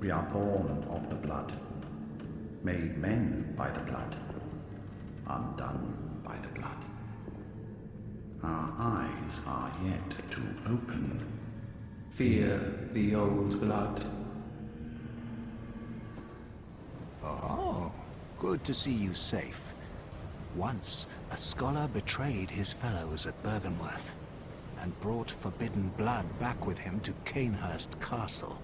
We are born of the blood, made men by the blood, undone by the blood. Our eyes are yet to open. Fear the old blood. Oh, good to see you safe. Once, a scholar betrayed his fellows at Bergenworth, and brought forbidden blood back with him to Canehurst Castle.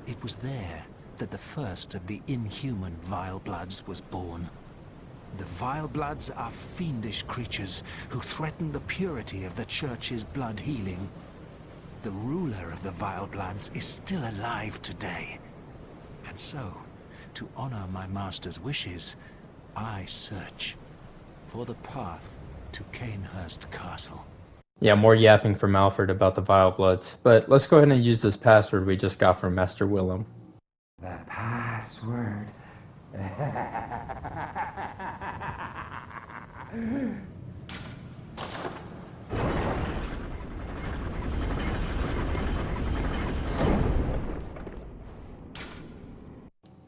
It was there that the first of the inhuman Vile Bloods was born. The Vile Bloods are fiendish creatures who threaten the purity of the Church's blood healing. The ruler of the Vile Bloods is still alive today. And so, to honor my master's wishes, I search for the path to Canehurst Castle. Yeah, more yapping from Alfred about the Vile Bloods, but let's go ahead and use this password we just got from Master Willem. The password.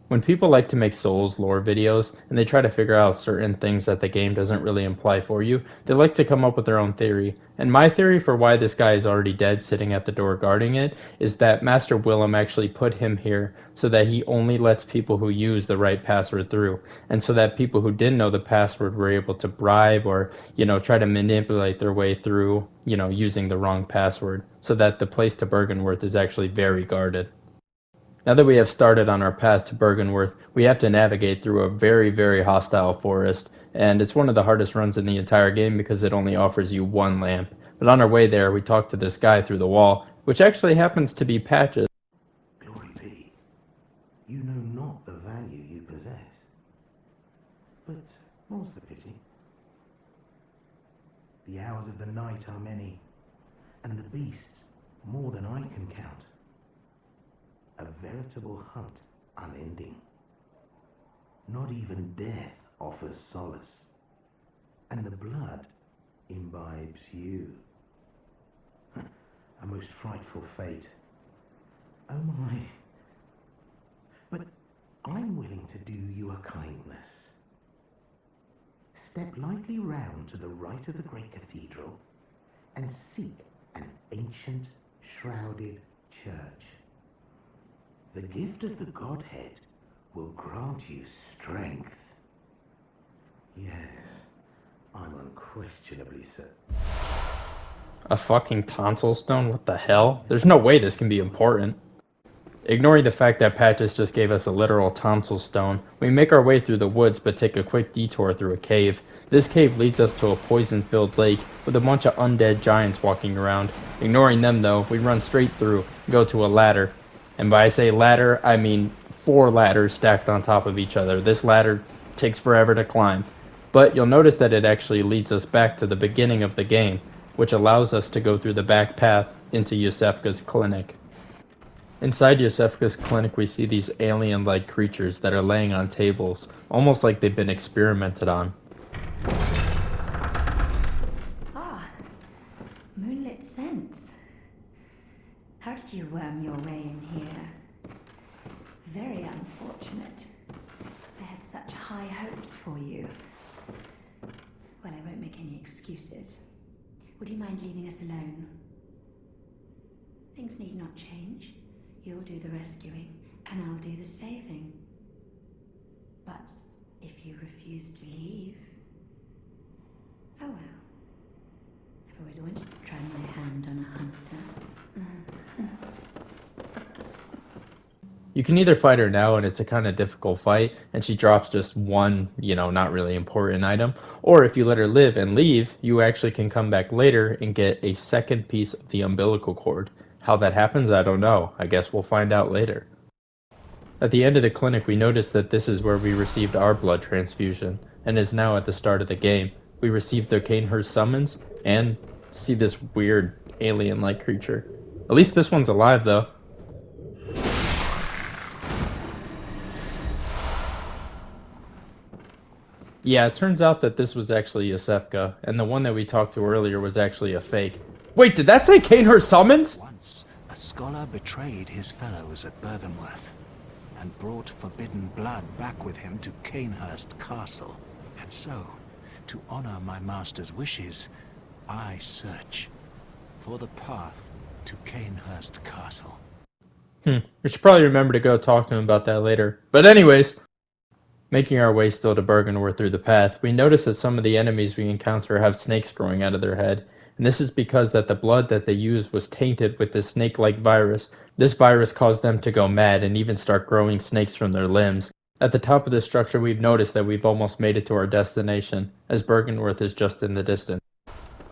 When people like to make Souls lore videos, and they try to figure out certain things that the game doesn't really imply for you, they like to come up with their own theory. And my theory for why this guy is already dead sitting at the door guarding it is that Master Willem actually put him here so that he only lets people who use the right password through. And so that people who didn't know the password were able to bribe or, try to manipulate their way through, using the wrong password. So that the place to Bergenworth is actually very guarded. Now that we have started on our path to Bergenworth, we have to navigate through a very, very hostile forest, and it's one of the hardest runs in the entire game because it only offers you one lamp. But on our way there, we talk to this guy through the wall, which actually happens to be Patches. Glory be, you know not the value you possess. But more's the pity. The hours of the night are many, and the beasts more than I can count. A veritable hunt unending. Not even death offers solace, and the blood imbibes you. A most frightful fate. Oh my. But I'm willing to do you a kindness. Step lightly round to the right of the great cathedral and seek an ancient, shrouded church. The gift of the Godhead will grant you strength. Yes, I'm unquestionably certain. A fucking tonsil stone? What the hell? There's no way this can be important. Ignoring the fact that Patches just gave us a literal tonsil stone, we make our way through the woods but take a quick detour through a cave. This cave leads us to a poison-filled lake with a bunch of undead giants walking around. Ignoring them though, we run straight through and go to a ladder. And by I say ladder, I mean 4 ladders stacked on top of each other. This ladder takes forever to climb. But you'll notice that it actually leads us back to the beginning of the game, which allows us to go through the back path into Yusefka's clinic. Inside Yusefka's clinic, we see these alien-like creatures that are laying on tables, almost like they've been experimented on. Ah, moonlit scents. How did you worm your way in here? Very unfortunate. I had such high hopes for you. Well, I won't make any excuses. Would you mind leaving us alone? Things need not change. You'll do the rescuing, and I'll do the saving. But if you refuse to leave... Oh well. I've always wanted to try my hand on a hunter. You can either fight her now and it's a kind of difficult fight and she drops just one, not really important item, or if you let her live and leave, you actually can come back later and get a second piece of the umbilical cord. How that happens, I don't know. I guess we'll find out later. At the end of the clinic, we notice that this is where we received our blood transfusion, and is now at the start of the game. We received the Canehurst summons, and see this weird alien-like creature. At least this one's alive, though. Yeah, it turns out that this was actually Yusefka, and the one that we talked to earlier was actually a fake. Wait, did that say Canehurst summons? Once, a scholar betrayed his fellows at Bergenworth, and brought forbidden blood back with him to Canehurst Castle. And so, to honor my master's wishes, I search for the path to Canehurst Castle. We should probably remember to go talk to him about that later. But anyways, making our way still to Bergenworth through the path, we notice that some of the enemies we encounter have snakes growing out of their head. And this is because that the blood that they used was tainted with this snake-like virus. This virus caused them to go mad and even start growing snakes from their limbs. At the top of this structure, we've noticed that we've almost made it to our destination, as Bergenworth is just in the distance,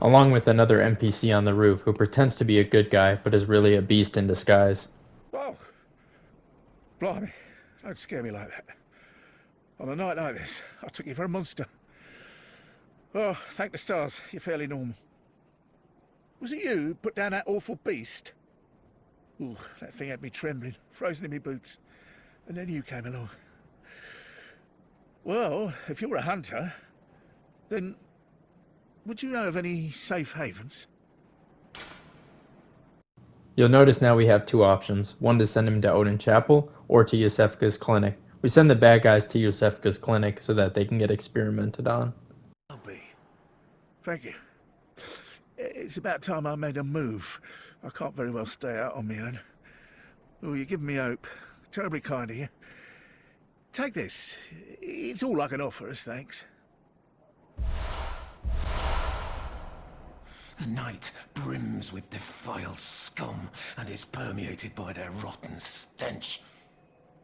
along with another NPC on the roof who pretends to be a good guy but is really a beast in disguise. Whoa! Blimey, don't scare me like that. On a night like this, I took you for a monster. Oh, thank the stars, you're fairly normal. Was it you who put down that awful beast? Ooh, that thing had me trembling, frozen in my boots. And then you came along. Well, if you're a hunter, then would you know of any safe havens? You'll notice now we have two options, one to send him to Odin Chapel or to Yosefka's clinic. We send the bad guys to Yosefka's clinic so that they can get experimented on. I'll be. Thank you. It's about time I made a move. I can't very well stay out on my own. Oh, you're giving me hope. Terribly kind of you. Take this. It's all I can offer as thanks. The night brims with defiled scum and is permeated by their rotten stench.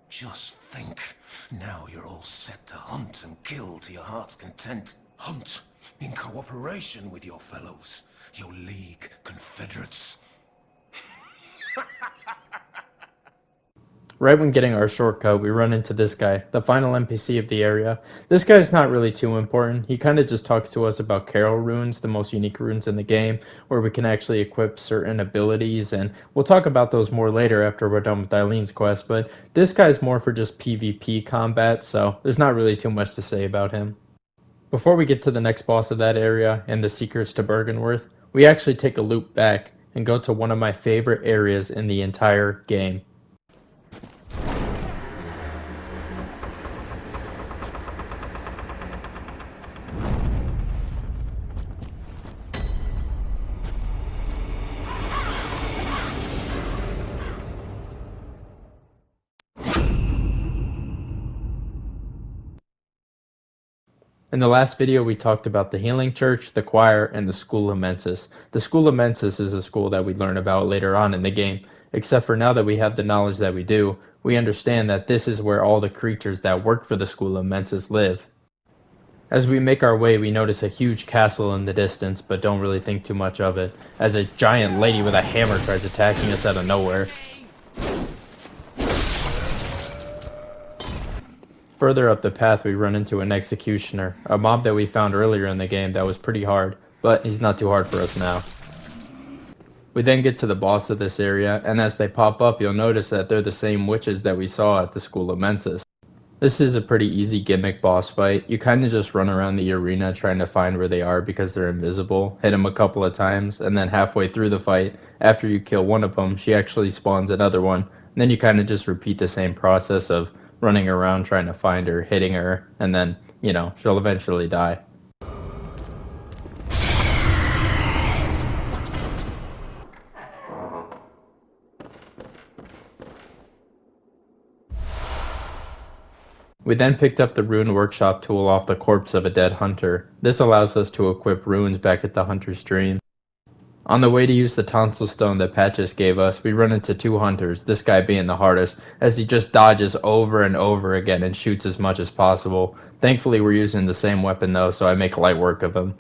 Just think, now you're all set to hunt and kill to your heart's content. Hunt in cooperation with your fellows, your League confederates. Right when getting our shortcut, we run into this guy, the final NPC of the area. This guy's not really too important. He kind of just talks to us about Carol runes, the most unique runes in the game, where we can actually equip certain abilities, and we'll talk about those more later after we're done with Eileen's quest, but this guy's more for just PvP combat, so there's not really too much to say about him. Before we get to the next boss of that area and the secrets to Bergenworth, we actually take a loop back and go to one of my favorite areas in the entire game. In the last video, we talked about the Healing Church, the Choir, and the School of Mensis. The School of Mensis is a school that we learn about later on in the game, except for now that we have the knowledge that we do, we understand that this is where all the creatures that work for the School of Mensis live. As we make our way, we notice a huge castle in the distance, but don't really think too much of it, as a giant lady with a hammer tries attacking us out of nowhere. Further up the path, we run into an executioner, a mob that we found earlier in the game that was pretty hard, but he's not too hard for us now. We then get to the boss of this area, and as they pop up, you'll notice that they're the same witches that we saw at the School of Mensis. This is a pretty easy gimmick boss fight. You kind of just run around the arena trying to find where they are because they're invisible, hit them a couple of times, and then halfway through the fight, after you kill one of them, she actually spawns another one. And then you kind of just repeat the same process of running around trying to find her, hitting her, and then, she'll eventually die. We then picked up the Rune Workshop tool off the corpse of a dead hunter. This allows us to equip runes back at the hunter's dream. On the way to use the tonsil stone that Patches gave us, we run into two hunters, this guy being the hardest, as he just dodges over and over again and shoots as much as possible. Thankfully we're using the same weapon though, so I make light work of him.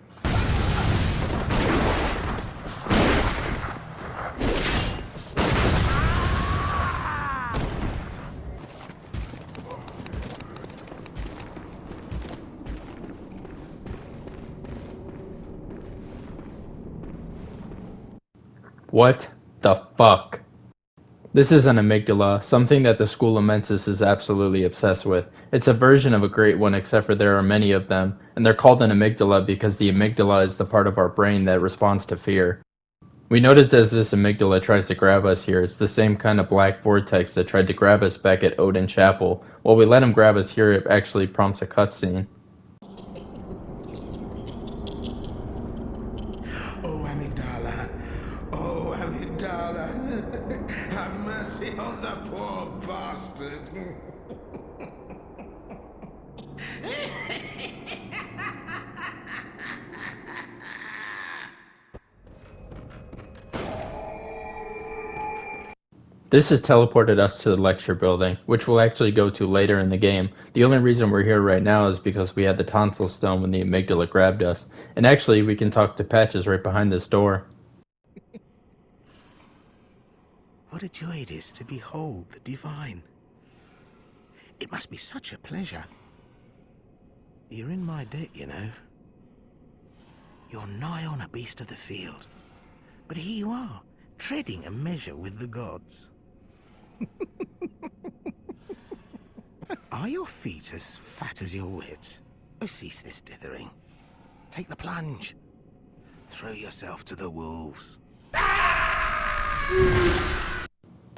What the fuck? This is an amygdala, something that the School of Mensis is absolutely obsessed with. It's a version of a great one, except for there are many of them, and they're called an amygdala because the amygdala is the part of our brain that responds to fear. We notice as this amygdala tries to grab us here, it's the same kind of black vortex that tried to grab us back at Odin Chapel. While we let him grab us here, it actually prompts a cutscene. Oh, Amygdala. Oh, Amygdala. Have mercy on the poor bastard. This has teleported us to the lecture building, which we'll actually go to later in the game. The only reason we're here right now is because we had the tonsil stone when the amygdala grabbed us. And actually, we can talk to Patches right behind this door. What a joy it is to behold the divine. It must be such a pleasure. You're in my debt, you know. You're nigh on a beast of the field. But here you are, treading a measure with the gods. Are your feet as fat as your wits? Oh, cease this dithering. Take the plunge. Throw yourself to the wolves.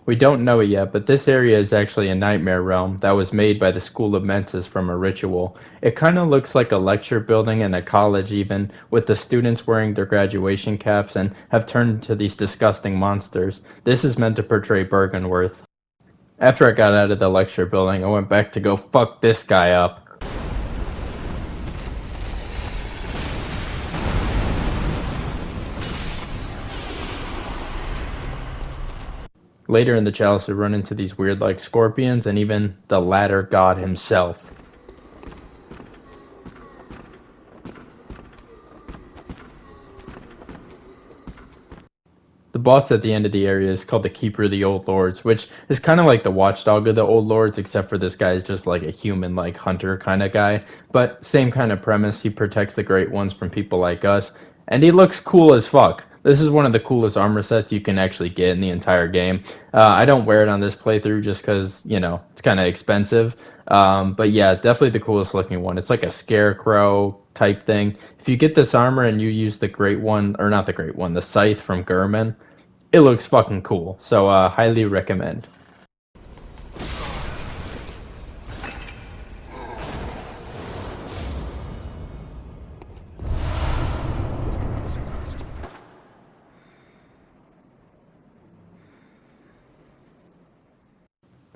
We don't know it yet, but this area is actually a nightmare realm that was made by the School of Mensis from a ritual. It kind of looks like a lecture building in a college even, with the students wearing their graduation caps and have turned into these disgusting monsters. This is meant to portray Bergenworth. After I got out of the lecture building, I went back to go fuck this guy up. Later in the chalice we run into these weird like scorpions and even the ladder god himself. The boss at the end of the area is called the Keeper of the Old Lords, which is kind of like the watchdog of the Old Lords, except for this guy is just like a human like hunter kind of guy. But same kind of premise, he protects the Great Ones from people like us, and he looks cool as fuck. This is one of the coolest armor sets you can actually get in the entire game. I don't wear it on this playthrough just because, you know, it's kind of expensive. But yeah, definitely the coolest looking one. It's like a scarecrow type thing. If you get this armor and you use the Great One, or not the Great One, the Scythe from Gurman, it looks fucking cool. So highly recommend.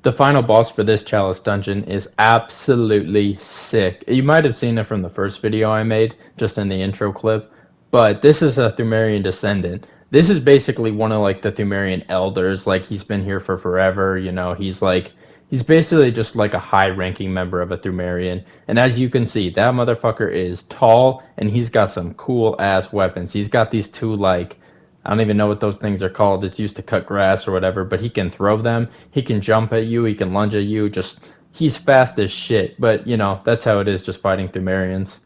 The final boss for this Chalice dungeon is absolutely sick. You might have seen it from the first video I made, just in the intro clip, but this is a Thumerian descendant. This is basically one of like the Thumerian elders, like he's been here for forever, you know, he's basically just like a high-ranking member of a Thumerian, and as you can see, that motherfucker is tall, and he's got some cool-ass weapons. He's got these two like, I don't even know what those things are called. It's used to cut grass or whatever, but he can throw them. He can jump at you. He can lunge at you. Just, he's fast as shit. But, you know, that's how it is just fighting Thumerians.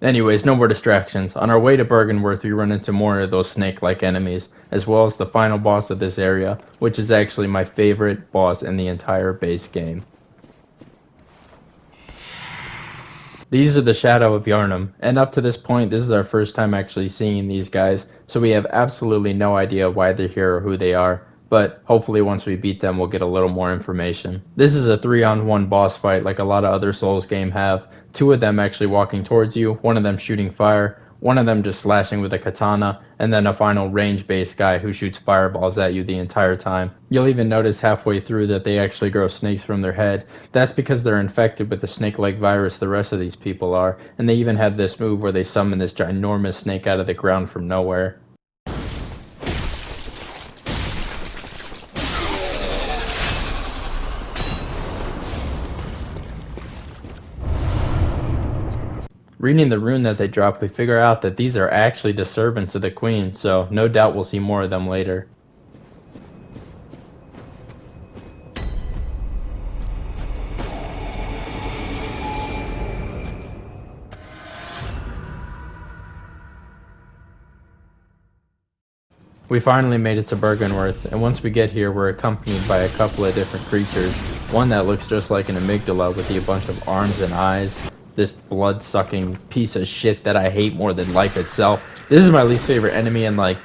Anyways, no more distractions. On our way to Bergenworth, we run into more of those snake-like enemies, as well as the final boss of this area, which is actually my favorite boss in the entire base game. These are the Shadow of Yharnam, and up to this point, this is our first time actually seeing these guys, so we have absolutely no idea why they're here or who they are, but hopefully once we beat them, we'll get a little more information. This is a 3-on-1 boss fight like a lot of other Souls games have, 2 of them actually walking towards you, 1 of them shooting fire, 1 of them just slashing with a katana, and then a final range-based guy who shoots fireballs at you the entire time. You'll even notice halfway through that they actually grow snakes from their head. That's because they're infected with the snake-like virus the rest of these people are, and they even have this move where they summon this ginormous snake out of the ground from nowhere. Reading the rune that they drop, we figure out that these are actually the servants of the queen, so no doubt we'll see more of them later. We finally made it to Bergenworth, and once we get here we're accompanied by a couple of different creatures. One that looks just like an amygdala with a bunch of arms and eyes. This blood-sucking piece of shit that I hate more than life itself. This is my least favorite enemy in like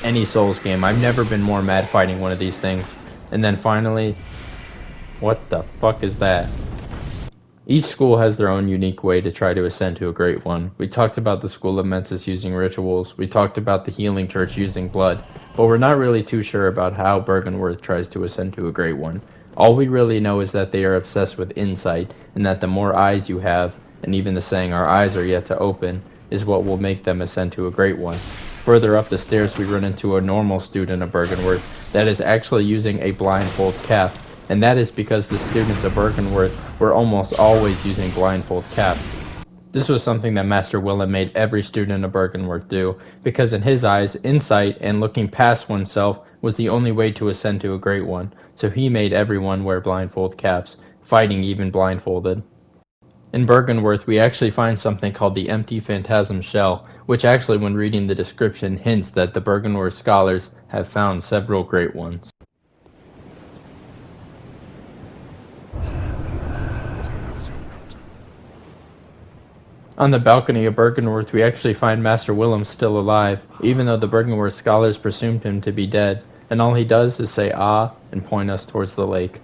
any Souls game. I've never been more mad fighting one of these things. And then finally, what the fuck is that? Each school has their own unique way to try to ascend to a great one. We talked about the School of Mensis using rituals, we talked about the Healing Church using blood, but we're not really too sure about how Byrgenwerth tries to ascend to a great one. All we really know is that they are obsessed with insight, and that the more eyes you have, and even the saying our eyes are yet to open, is what will make them ascend to a great one. Further up the stairs we run into a normal student of Byrgenwerth that is actually using a blindfold cap, and that is because the students of Byrgenwerth were almost always using blindfold caps. This was something that Master Willem made every student of Byrgenwerth do, because in his eyes, insight and looking past oneself was the only way to ascend to a great one, so he made everyone wear blindfold caps, fighting even blindfolded. In Byrgenwerth, we actually find something called the Empty Phantasm Shell, which actually, when reading the description, hints that the Byrgenwerth scholars have found several great ones. On the balcony of Byrgenwerth, we actually find Master Willem still alive, even though the Byrgenwerth scholars presumed him to be dead, and all he does is say ah and point us towards the lake.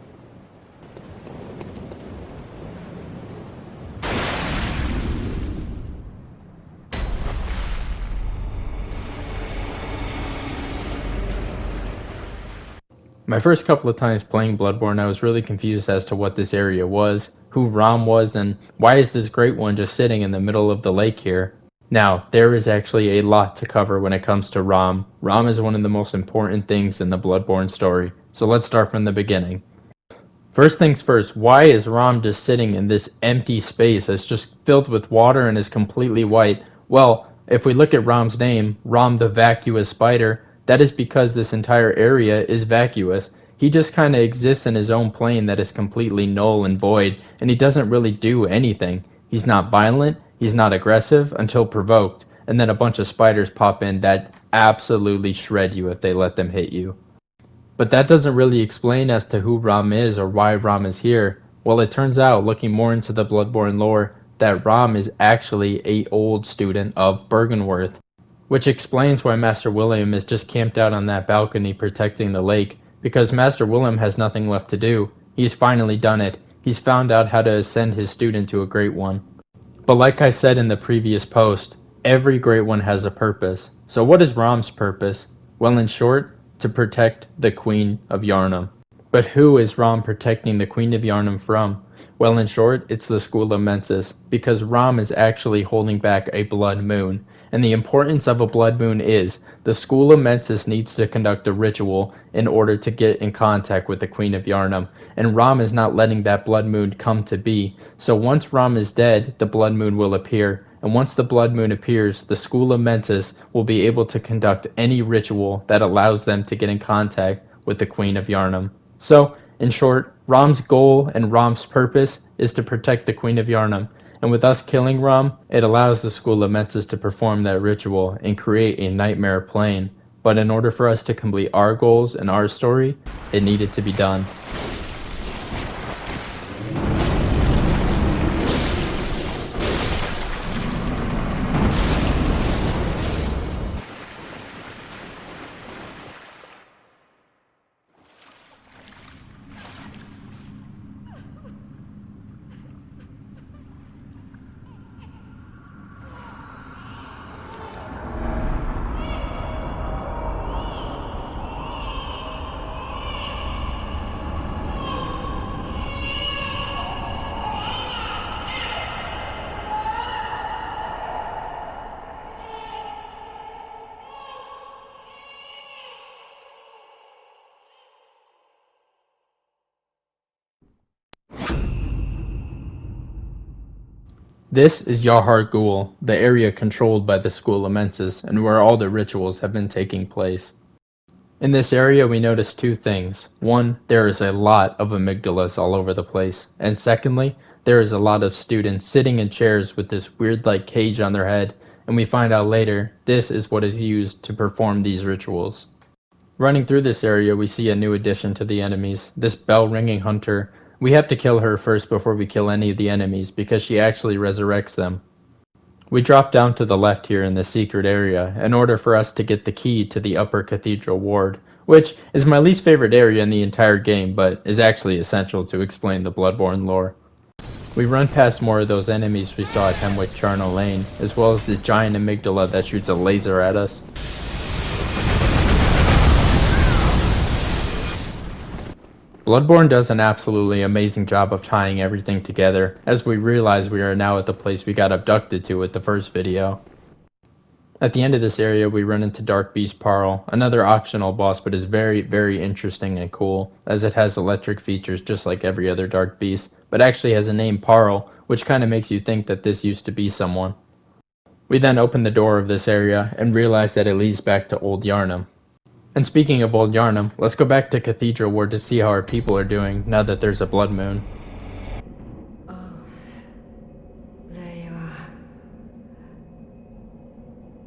My first couple of times playing Bloodborne, I was really confused as to what this area was, who Rom was, and why is this Great One just sitting in the middle of the lake here? Now, there is actually a lot to cover when it comes to Rom. Rom is one of the most important things in the Bloodborne story, so let's start from the beginning. First things first, why is Rom just sitting in this empty space that's just filled with water and is completely white? Well, if we look at Rom's name, Rom the Vacuous Spider, that is because this entire area is vacuous. He just kind of exists in his own plane that is completely null and void, and he doesn't really do anything. He's not violent, he's not aggressive until provoked, and then a bunch of spiders pop in that absolutely shred you if they let them hit you. But that doesn't really explain as to who Rom is or why Rom is here. Well, it turns out, looking more into the Bloodborne lore, that Rom is actually an old student of Byrgenwerth, which explains why Master Willem is just camped out on that balcony protecting the lake, because Master Willem has nothing left to do. He's finally done it. He's found out how to ascend his student to a great one. But like I said in the previous post, every great one has a purpose. So what is Rom's purpose? Well, in short, to protect the Queen of Yharnam. But who is Rom protecting the Queen of Yharnam from? Well, in short, it's the School of Mensis, because Rom is actually holding back a blood moon. And the importance of a blood moon is, the School of Mensis needs to conduct a ritual in order to get in contact with the Queen of Yharnam, and Rom is not letting that blood moon come to be. So once Rom is dead, the blood moon will appear, and once the blood moon appears, the School of Mensis will be able to conduct any ritual that allows them to get in contact with the Queen of Yharnam. So, in short, Rom's goal and Rom's purpose is to protect the Queen of Yharnam, and with us killing Rom, it allows the School of Mensis to perform that ritual and create a nightmare plane. But in order for us to complete our goals and our story, it needed to be done. This is Yahar Ghul, the area controlled by the School of Mensis, and where all the rituals have been taking place. In this area we notice two things. One, there is a lot of amygdalas all over the place, and secondly, there is a lot of students sitting in chairs with this weird like cage on their head, and we find out later this is what is used to perform these rituals. Running through this area we see a new addition to the enemies, this bell-ringing hunter, We have to kill her first before we kill any of the enemies because she actually resurrects them. We drop down to the left here in the secret area in order for us to get the key to the upper cathedral ward, which is my least favorite area in the entire game but is actually essential to explain the Bloodborne lore. We run past more of those enemies we saw at Hemwick Charnel Lane, as well as this giant amygdala that shoots a laser at us. Bloodborne does an absolutely amazing job of tying everything together, as we realize we are now at the place we got abducted to with the first video. At the end of this area we run into Dark Beast Parl, another optional boss but is very, very interesting and cool, as it has electric features just like every other Dark Beast, but actually has a name Parl, which kinda makes you think that this used to be someone. We then open the door of this area and realize that it leads back to Old Yarnum. And speaking of Old Yarnum, let's go back to Cathedral Ward to see how our people are doing now that there's a blood moon. Oh, there you are.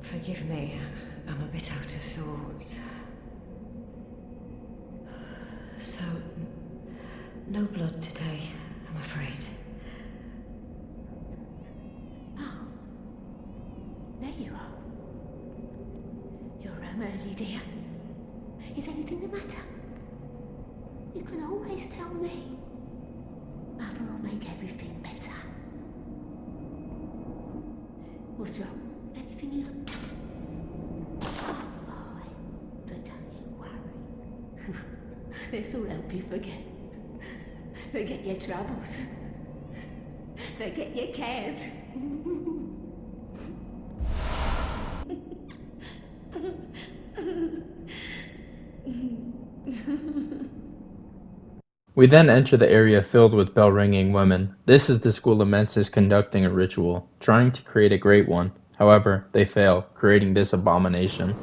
Forgive me, I'm a bit out of sorts. So, no blood today, I'm afraid. Oh, there you are. You're early, dear. Is anything the matter? You can always tell me. Mother will make everything better. What's wrong? Anything you look... Oh, boy. But don't you worry. This will help you forget. Forget your troubles. Forget your cares. We then enter the area filled with bell-ringing women. This is the school of Mensis conducting a ritual, trying to create a great one. However, they fail, creating this abomination.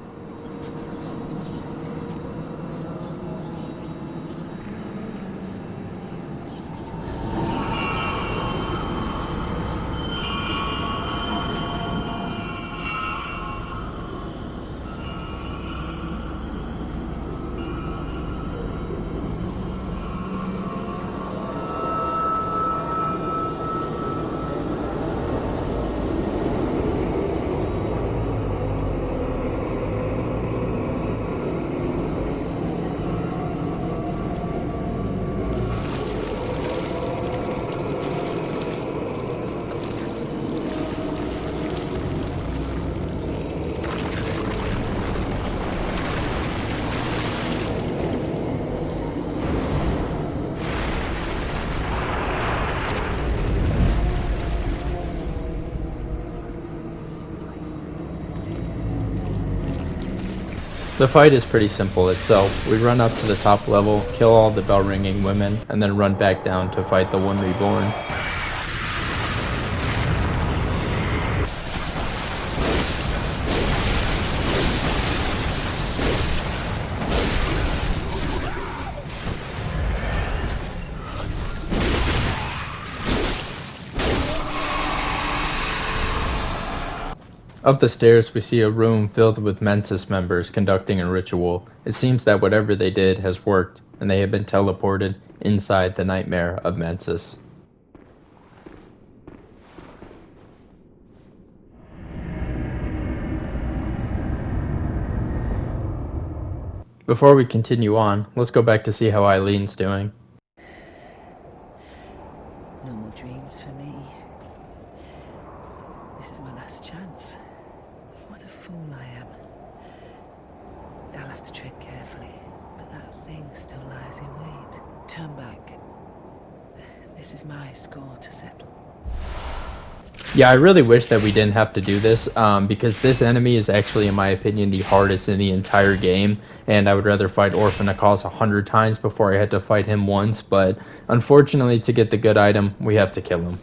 The fight is pretty simple itself. We run up to the top level, kill all the bell-ringing women, and then run back down to fight the one reborn. Up the stairs we see a room filled with Mensis members conducting a ritual. It seems that whatever they did has worked, and they have been teleported inside the nightmare of Mensis. Before we continue on, let's go back to see how Eileen's doing. No more dreams for me. This is my last chance. What a fool I am. I'll have to tread carefully, but that thing still lies in wait. Turn back. This is my score to settle. Yeah, I really wish that we didn't have to do this, because this enemy is actually, in my opinion, the hardest in the entire game, and I would rather fight Orphan Akaz 100 times before I had to fight him once, but unfortunately, to get the good item, we have to kill him.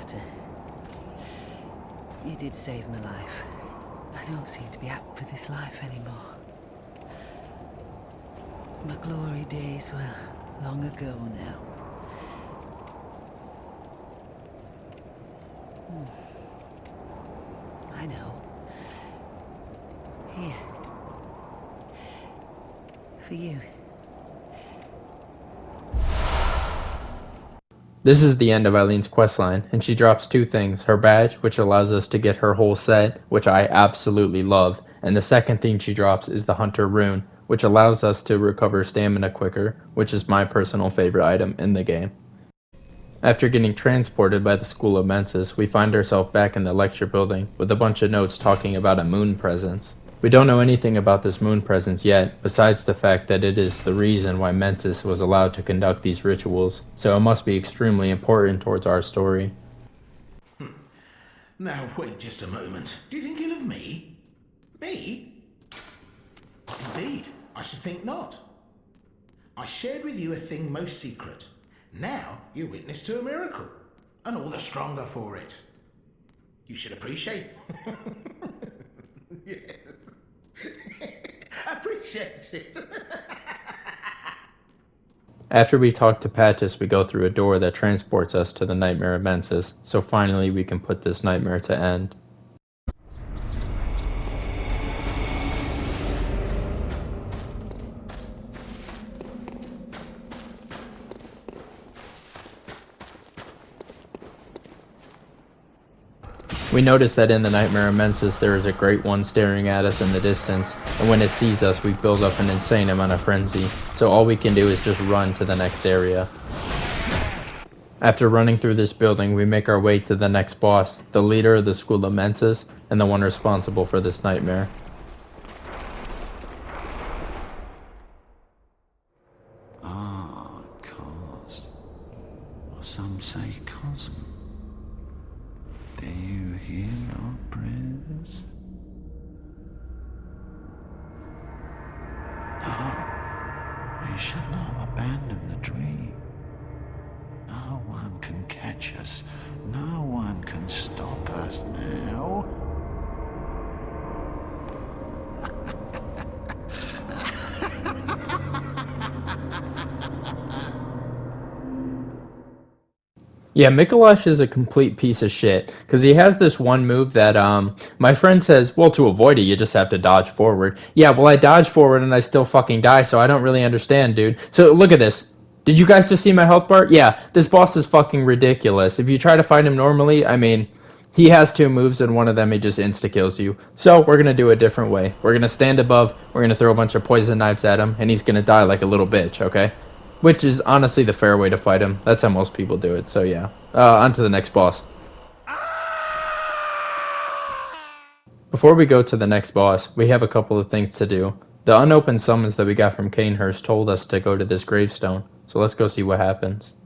matter. You did save my life. I don't seem to be apt for this life anymore. My glory days were long ago now. I know. Here. For you. This is the end of Eileen's questline, and she drops two things: her badge, which allows us to get her whole set, which I absolutely love, and the second thing she drops is the Hunter rune, which allows us to recover stamina quicker, which is my personal favorite item in the game. After getting transported by the School of Mensis, we find ourselves back in the lecture building with a bunch of notes talking about a moon presence. We don't know anything about this moon presence yet, besides the fact that it is the reason why Mensis was allowed to conduct these rituals, so it must be extremely important towards our story. Now, wait just a moment. Do you think ill of me? Me? Indeed, I should think not. I shared with you a thing most secret. Now, you're witness to a miracle, and all the stronger for it. You should appreciate yes. Appreciate it. After we talk to Patches, we go through a door that transports us to the Nightmare of Mensis, so finally we can put this nightmare to end. We notice that in the Nightmare of Mensis there is a great one staring at us in the distance, and when it sees us we build up an insane amount of frenzy, so all we can do is just run to the next area. After running through this building, we make our way to the next boss, the leader of the School of Mensis, and the one responsible for this nightmare. Ah, cause. Or some say cosm. Do you hear our prayers? No, we shall not abandon the dream. No one can catch us. No one can stop us now. Yeah, Mikolash is a complete piece of shit, because he has this one move that, my friend says, well, to avoid it, you just have to dodge forward. Yeah, well, I dodge forward and I still fucking die, so I don't really understand, dude. So, look at this. Did you guys just see my health bar? Yeah, this boss is fucking ridiculous. If you try to fight him normally, I mean, he has two moves, and one of them he just insta-kills you. So, we're gonna do it a different way. We're gonna stand above, we're gonna throw a bunch of poison knives at him, and he's gonna die like a little bitch, okay? Which is honestly the fair way to fight him. That's how most people do it, so yeah. On to the next boss. Before we go to the next boss, we have a couple of things to do. The unopened summons that we got from Canehurst told us to go to this gravestone, so let's go see what happens.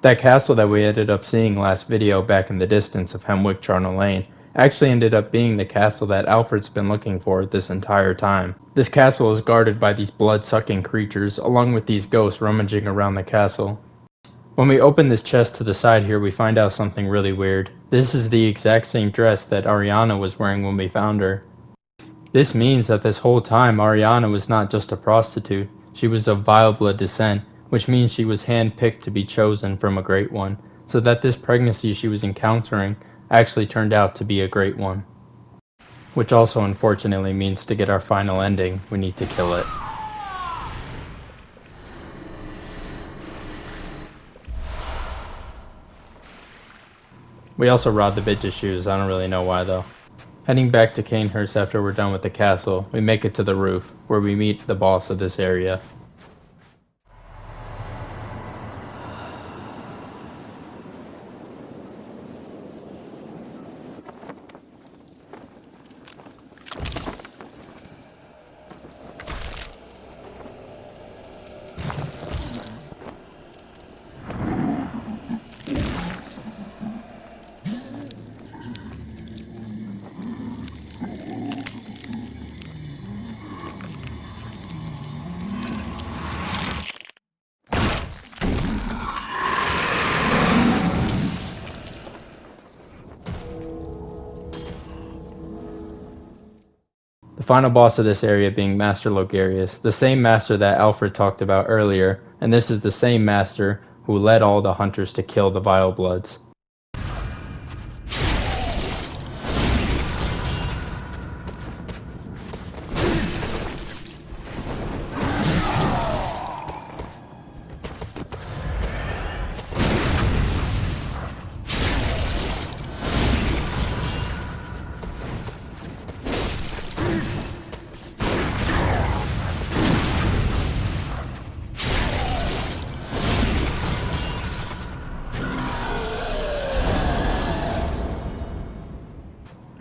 That castle that we ended up seeing last video back in the distance of Hemwick Charnel Lane actually ended up being the castle that Alfred's been looking for this entire time. This castle is guarded by these blood-sucking creatures, along with these ghosts rummaging around the castle. When we open this chest to the side here, we find out something really weird. This is the exact same dress that Ariana was wearing when we found her. This means that this whole time Ariana was not just a prostitute, she was of vile blood descent, which means she was hand-picked to be chosen from a great one, so that this pregnancy she was encountering actually turned out to be a great one. Which also unfortunately means to get our final ending, we need to kill it. We also robbed the bitch's shoes, I don't really know why though. Heading back to Canehurst after we're done with the castle, we make it to the roof, where we meet the boss of this area. The final boss of this area being Master Logarius, the same master that Alfred talked about earlier, and this is the same master who led all the hunters to kill the Vile Bloods.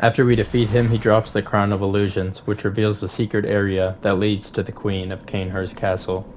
After we defeat him, he drops the Crown of Illusions, which reveals the secret area that leads to the Queen of Canehurst Castle.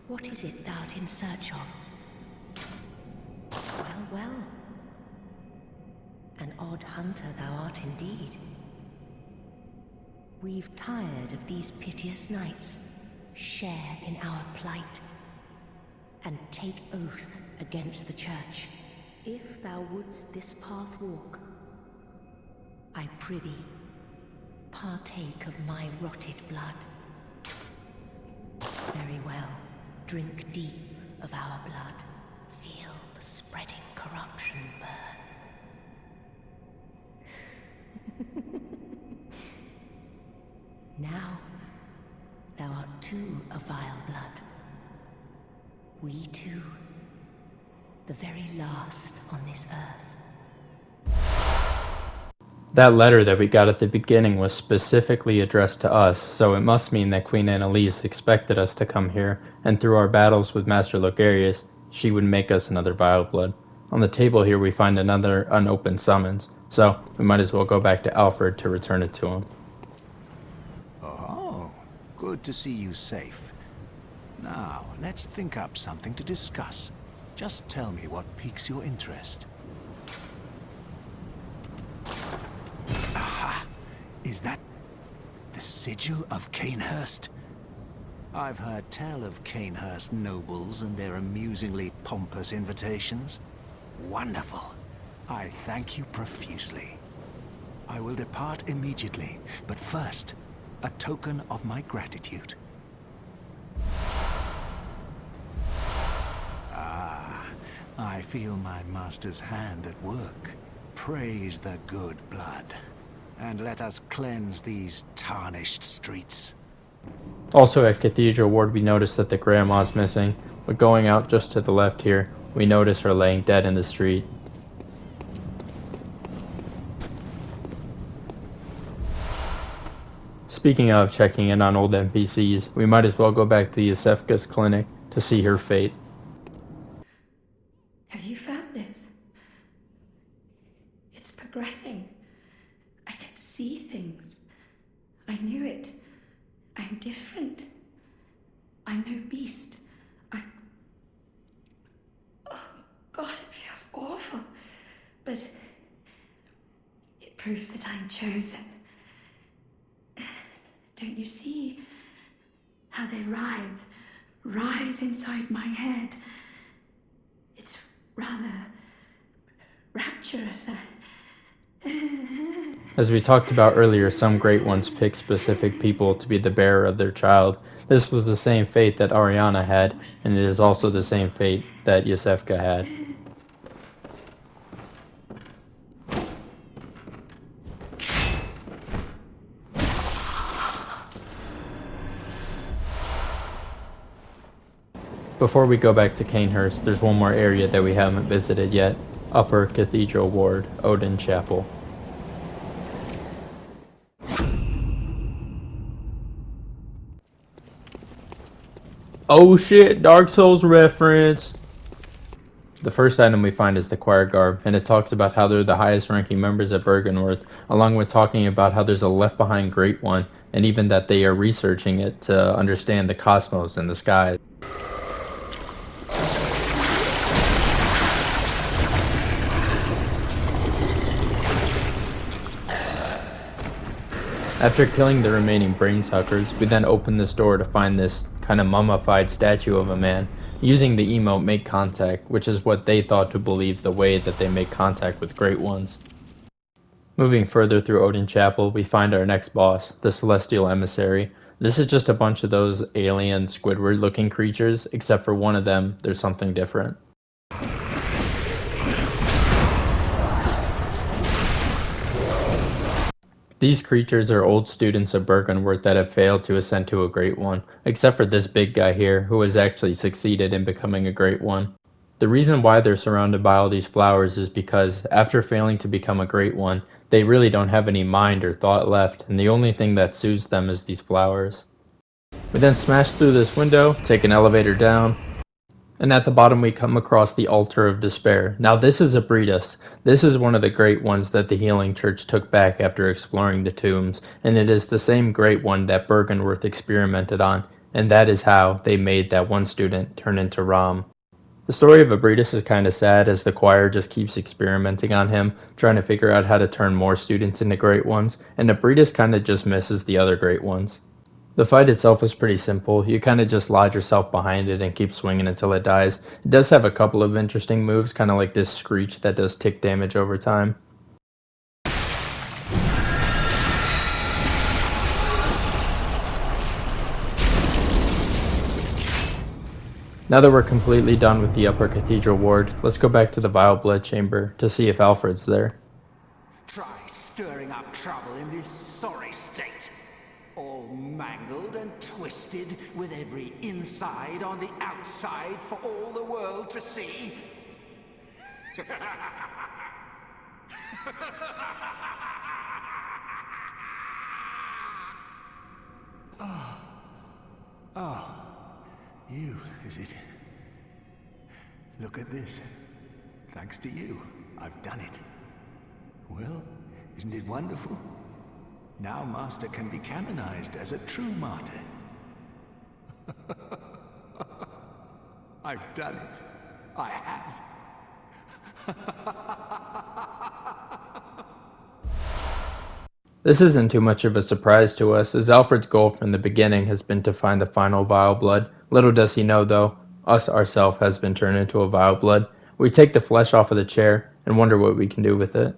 What is it thou art in search of? Well, well. An odd hunter thou art indeed. We've tired of these piteous nights. Share in our plight, and take oath against the church. If thou wouldst this path walk, I prithee, partake of my rotted blood. Very well. Drink deep of our blood. Feel the spreading corruption burn. Now, thou art too a vile blood. We two, the very last on this earth. That letter that we got at the beginning was specifically addressed to us, so it must mean that Queen Annalise expected us to come here, and through our battles with Master Logarius, she would make us another Vile Blood. On the table here we find another unopened summons, so we might as well go back to Alfred to return it to him. Oh, good to see you safe. Now, let's think up something to discuss. Just tell me what piques your interest. Aha! Is that the sigil of Canehurst? I've heard tell of Canehurst nobles and their amusingly pompous invitations. Wonderful. I thank you profusely. I will depart immediately, but first, a token of my gratitude. Ah, I feel my master's hand at work. Praise the good blood. and let us cleanse these tarnished streets. Also at Cathedral Ward we notice that the grandma's missing, but going out just to the left here, we notice her laying dead in the street. Speaking of checking in on old NPCs, we might as well go back to Yusefka's clinic to see her fate. Have you found this? It's progressing. I can see things. I knew it. I'm different. I'm no beast. Oh, God, it feels awful. But it proves that I'm chosen. Don't you see how they writhe inside my head? It's rather rapturous. As we talked about earlier, some great ones pick specific people to be the bearer of their child. This was the same fate that Ariana had, and it is also the same fate that Yusefka had. Before we go back to Canehurst, there's one more area that we haven't visited yet. Upper Cathedral Ward, Odin Chapel. Oh shit, Dark Souls reference! The first item we find is the choir garb, and it talks about how they're the highest ranking members at Byrgenwerth, along with talking about how there's a left behind great one, and even that they are researching it to understand the cosmos and the sky. After killing the remaining brain suckers, we then open this door to find this kind of mummified statue of a man, using the emote Make Contact, which is what they thought to believe the way that they make contact with Great Ones. Moving further through Odin Chapel, we find our next boss, the Celestial Emissary. This is just a bunch of those alien Squidward looking creatures, except for one of them, there's something different. These creatures are old students of Byrgenwerth that have failed to ascend to a Great One, except for this big guy here, who has actually succeeded in becoming a Great One. The reason why they're surrounded by all these flowers is because, after failing to become a Great One, they really don't have any mind or thought left, and the only thing that soothes them is these flowers. We then smash through this window, take an elevator down, and at the bottom we come across the Altar of Despair. Now this is a Breedus. This is one of the Great Ones that the Healing Church took back after exploring the tombs, and it is the same Great One that Byrgenwerth experimented on, and that is how they made that one student turn into Ram. The story of Abridus is kind of sad, as the choir just keeps experimenting on him, trying to figure out how to turn more students into Great Ones, and Abridus kind of just misses the other Great Ones. The fight itself is pretty simple. You kind of just lodge yourself behind it and keep swinging until it dies. It does have a couple of interesting moves, kind of like this Screech that does tick damage over time. Now that we're completely done with the Upper Cathedral Ward, let's go back to the Vile Blood Chamber to see if Alfred's there. Try stirring up trouble in this sorry state. All mangled and twisted, with every inside on the outside for all the world to see. Oh, you, is it? Look at this. Thanks to you, I've done it. Well, isn't it wonderful? Now Master can be canonized as a true martyr. I've done it. I have. This isn't too much of a surprise to us, as Alfred's goal from the beginning has been to find the final Vile Blood. Little does he know, though, us ourself has been turned into a Vile Blood. We take the flesh off of the chair and wonder what we can do with it.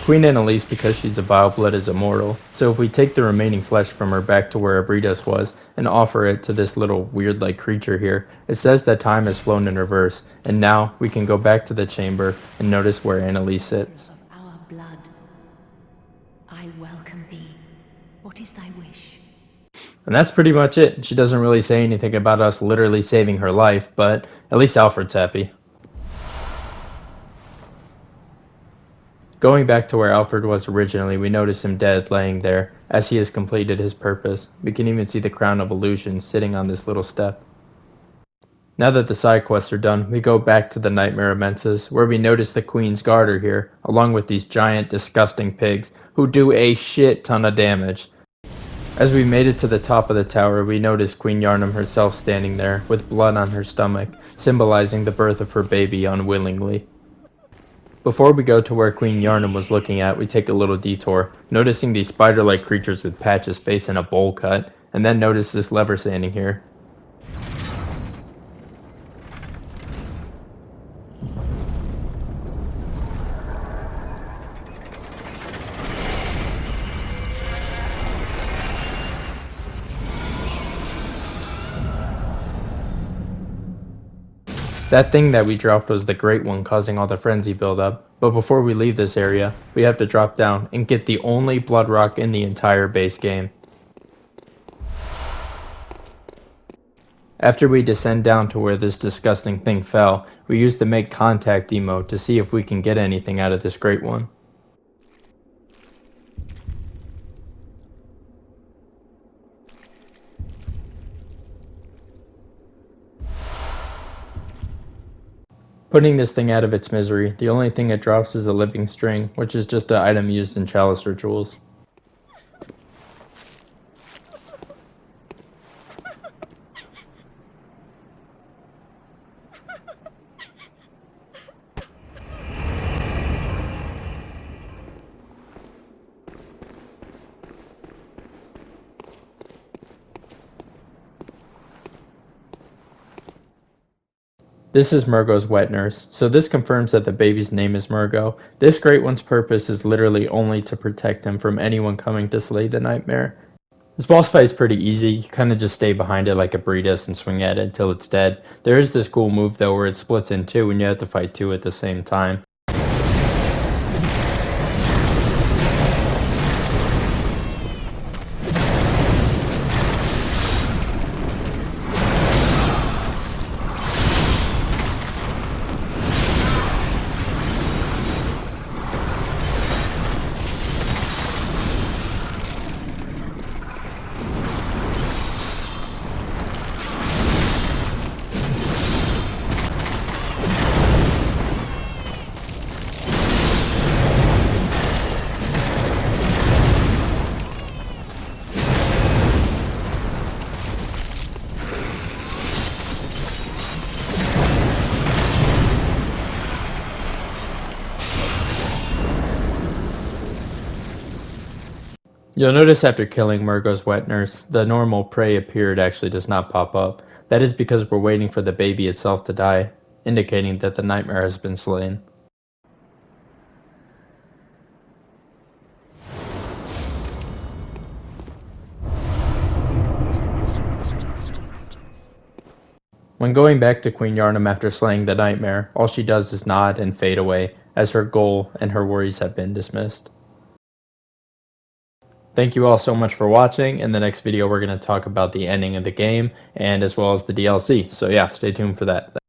Queen Annalise, because she's a Vile Blood, is immortal, so if we take the remaining flesh from her back to where Abridus was and offer it to this little weird-like creature here, it says that time has flown in reverse, and now we can go back to the chamber and notice where Annalise sits. Of our blood, I What is thy wish? And that's pretty much it. She doesn't really say anything about us literally saving her life, but at least Alfred's happy. Going back to where Alfred was originally, we notice him dead laying there, as he has completed his purpose. We can even see the Crown of Illusion sitting on this little step. Now that the side quests are done, we go back to the Nightmare of Menses, where we notice the Queen's Guard are here, along with these giant, disgusting pigs, who do a shit ton of damage. As we made it to the top of the tower, we noticed Queen Yarnum herself standing there, with blood on her stomach, symbolizing the birth of her baby unwillingly. Before we go to where Queen Yarnum was looking at, we take a little detour, noticing these spider-like creatures with Patch's face in a bowl cut, and then notice this lever standing here. That thing that we dropped was the Great One, causing all the frenzy buildup, but before we leave this area, we have to drop down and get the only blood rock in the entire base game. After we descend down to where this disgusting thing fell, we use the Make Contact emote to see if we can get anything out of this Great One. Putting this thing out of its misery, the only thing it drops is a living string, which is just an item used in chalice rituals. This is Murgo's wet nurse, so this confirms that the baby's name is Murgo. This Great One's purpose is literally only to protect him from anyone coming to slay the nightmare. This boss fight is pretty easy, you kinda just stay behind it like a Breedus and swing at it until it's dead. There is this cool move though where it splits in two and you have to fight two at the same time. You'll notice after killing Murgo's wet nurse, the normal prey appeared actually does not pop up. That is because we're waiting for the baby itself to die, indicating that the nightmare has been slain. When going back to Queen Yarnum after slaying the nightmare, all she does is nod and fade away, as her goal and her worries have been dismissed. Thank you all so much for watching. In the next video we're going to talk about the ending of the game and as well as the DLC. So yeah, stay tuned for that.